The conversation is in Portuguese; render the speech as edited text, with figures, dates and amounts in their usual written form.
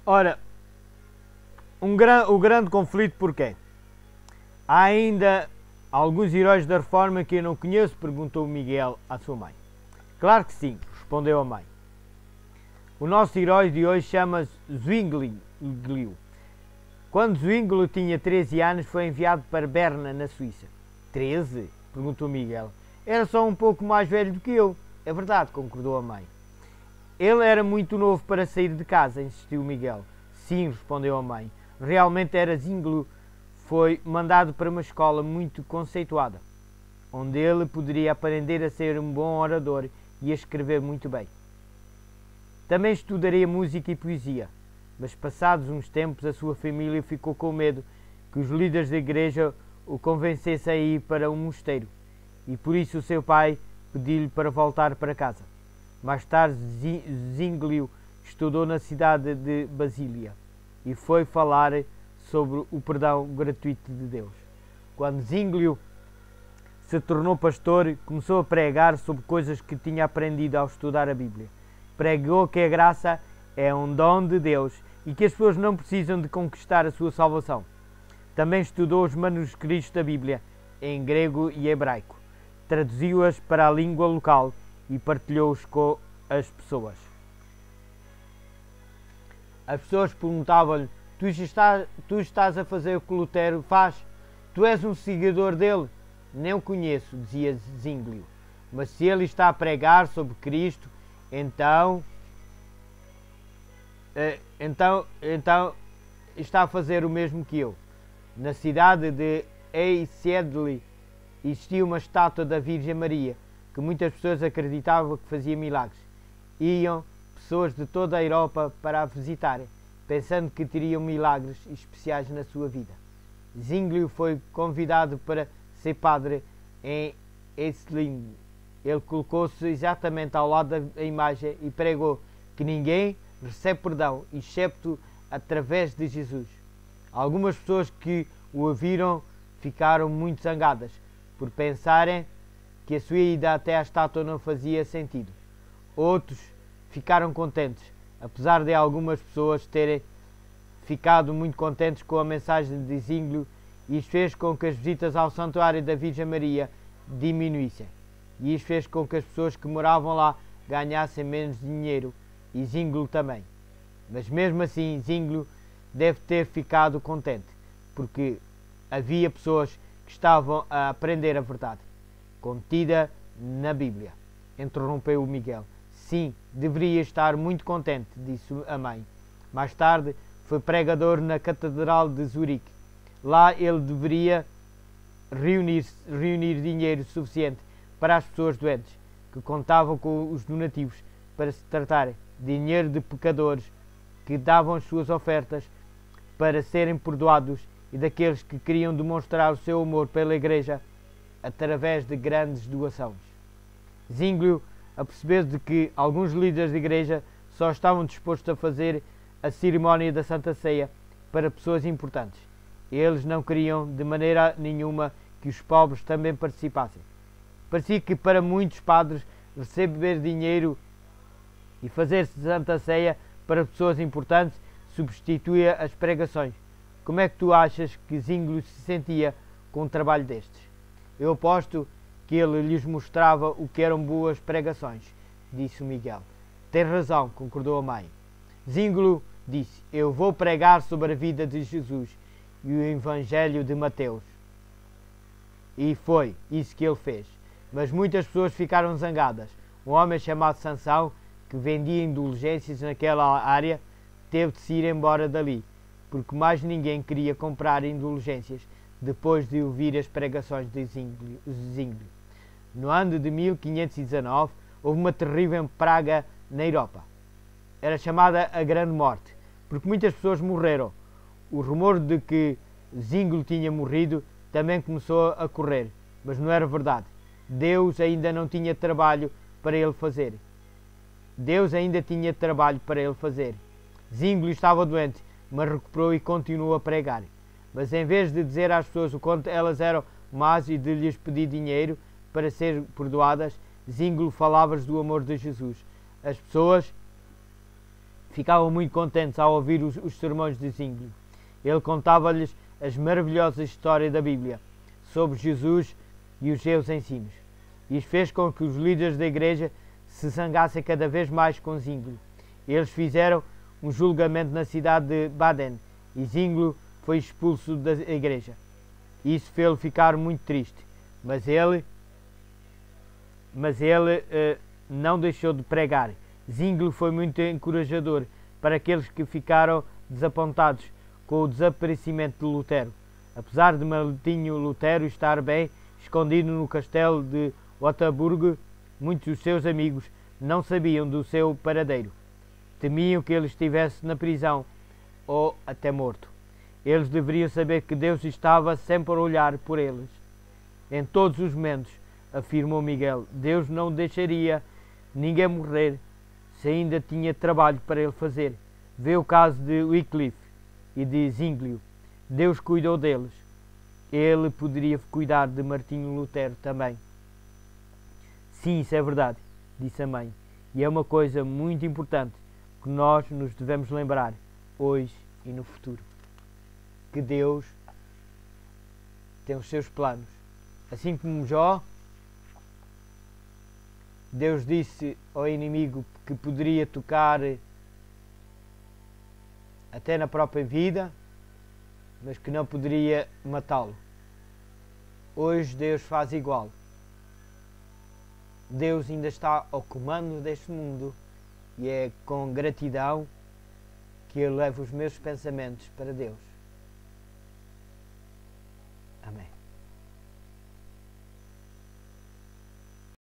Ora, o grande conflito porquê? Há ainda alguns heróis da Reforma que eu não conheço? Perguntou Miguel à sua mãe. Claro que sim, respondeu a mãe. O nosso herói de hoje chama-se Zwinglio. Quando Zwinglio tinha 13 anos, foi enviado para Berna, na Suíça. 13? Perguntou Miguel. Era só um pouco mais velho do que eu. É verdade, concordou a mãe. Ele era muito novo para sair de casa, insistiu Miguel. Sim, respondeu a mãe. Realmente era. Zwinglio foi mandado para uma escola muito conceituada, onde ele poderia aprender a ser um bom orador e a escrever muito bem. Também estudaria música e poesia, mas passados uns tempos a sua família ficou com medo que os líderes da igreja o convencessem a ir para um mosteiro, e por isso o seu pai pediu-lhe para voltar para casa. Mais tarde, Zwinglio estudou na cidade de Basília e foi falar sobre o perdão gratuito de Deus. Quando Zwinglio se tornou pastor, começou a pregar sobre coisas que tinha aprendido ao estudar a Bíblia. Pregou que a graça é um dom de Deus e que as pessoas não precisam de conquistar a sua salvação. Também estudou os manuscritos da Bíblia em grego e hebraico, traduziu-as para a língua local e partilhou-os com as pessoas. As pessoas perguntavam-lhe: tu estás a fazer o que Lutero faz? Tu és um seguidor dele? Nem o conheço, dizia Zwinglio, mas se ele está a pregar sobre Cristo, então está a fazer o mesmo que eu. Na cidade de Eisedley existia uma estátua da Virgem Maria, que muitas pessoas acreditavam que fazia milagres. Iam pessoas de toda a Europa para a visitarem, pensando que teriam milagres especiais na sua vida. Zwinglio foi convidado para ser padre em Eisleben. Ele colocou-se exatamente ao lado da imagem e pregou que ninguém recebe perdão, excepto através de Jesus. Algumas pessoas que o ouviram ficaram muito zangadas, por pensarem que a sua ida até à estátua não fazia sentido. Outros ficaram contentes, apesar de algumas pessoas terem ficado muito contentes com a mensagem de Zwinglio, e isso fez com que as visitas ao santuário da Virgem Maria diminuíssem. E isso fez com que as pessoas que moravam lá ganhassem menos dinheiro, e Zwinglio também. Mas mesmo assim, Zwinglio deve ter ficado contente, porque havia pessoas que estavam a aprender a verdade contida na Bíblia. Interrompeu Miguel. Sim, deveria estar muito contente, disse a mãe. Mais tarde, foi pregador na Catedral de Zurique. Lá ele deveria reunir dinheiro suficiente para as pessoas doentes, que contavam com os donativos para se tratarem, dinheiro de pecadores que davam as suas ofertas para serem perdoados e daqueles que queriam demonstrar o seu amor pela Igreja através de grandes doações. Zwinglio apercebeu-se de que alguns líderes da Igreja só estavam dispostos a fazer a cerimónia da Santa Ceia para pessoas importantes. Eles não queriam de maneira nenhuma que os pobres também participassem. Parecia que para muitos padres receber dinheiro e fazer Santa Ceia para pessoas importantes substituía as pregações. Como é que tu achas que Zwinglio se sentia com um trabalho destes? Eu aposto que ele lhes mostrava o que eram boas pregações, disse o Miguel. Tem razão, concordou a mãe. Zwinglio disse: eu vou pregar sobre a vida de Jesus e o Evangelho de Mateus. E foi isso que ele fez. Mas muitas pessoas ficaram zangadas. Um homem chamado Sansão, que vendia indulgências naquela área, teve de se ir embora dali, porque mais ninguém queria comprar indulgências depois de ouvir as pregações de Zwinglio. No ano de 1519, houve uma terrível praga na Europa. Era chamada a Grande Morte, porque muitas pessoas morreram. O rumor de que Zwinglio tinha morrido também começou a correr, mas não era verdade. Deus ainda não tinha trabalho para ele fazer. Zwinglio estava doente, mas recuperou e continuou a pregar. Mas em vez de dizer às pessoas o quanto elas eram más e de lhes pedir dinheiro para ser perdoadas, Zwinglio falava-lhes do amor de Jesus. As pessoas ficavam muito contentes ao ouvir os sermões de Zwinglio. Ele contava-lhes as maravilhosas histórias da Bíblia sobre Jesus e os seus ensinos. Isso fez com que os líderes da igreja se zangassem cada vez mais com Zwinglio. Eles fizeram um julgamento na cidade de Baden e Zwinglio foi expulso da igreja. Isso fez-lo ficar muito triste, mas ele não deixou de pregar. Zwinglio foi muito encorajador para aqueles que ficaram desapontados com o desaparecimento de Lutero. Apesar de Martinho Lutero estar bem escondido no castelo de Wittenberg, muitos dos seus amigos não sabiam do seu paradeiro. Temiam que ele estivesse na prisão ou até morto. Eles deveriam saber que Deus estava sempre a olhar por eles. Em todos os momentos, afirmou Miguel, Deus não deixaria ninguém morrer se ainda tinha trabalho para ele fazer. Vê o caso de Wycliffe e de Zwinglio. Deus cuidou deles. Ele poderia cuidar de Martinho Lutero também. Sim, isso é verdade, disse a mãe. E é uma coisa muito importante que nós nos devemos lembrar hoje e no futuro. Que Deus tem os seus planos. Assim como Jó, Deus disse ao inimigo que poderia tocar até na própria vida, mas que não poderia matá-lo. Hoje Deus faz igual. Deus ainda está ao comando deste mundo e é com gratidão que eu levo os meus pensamentos para Deus. Amém.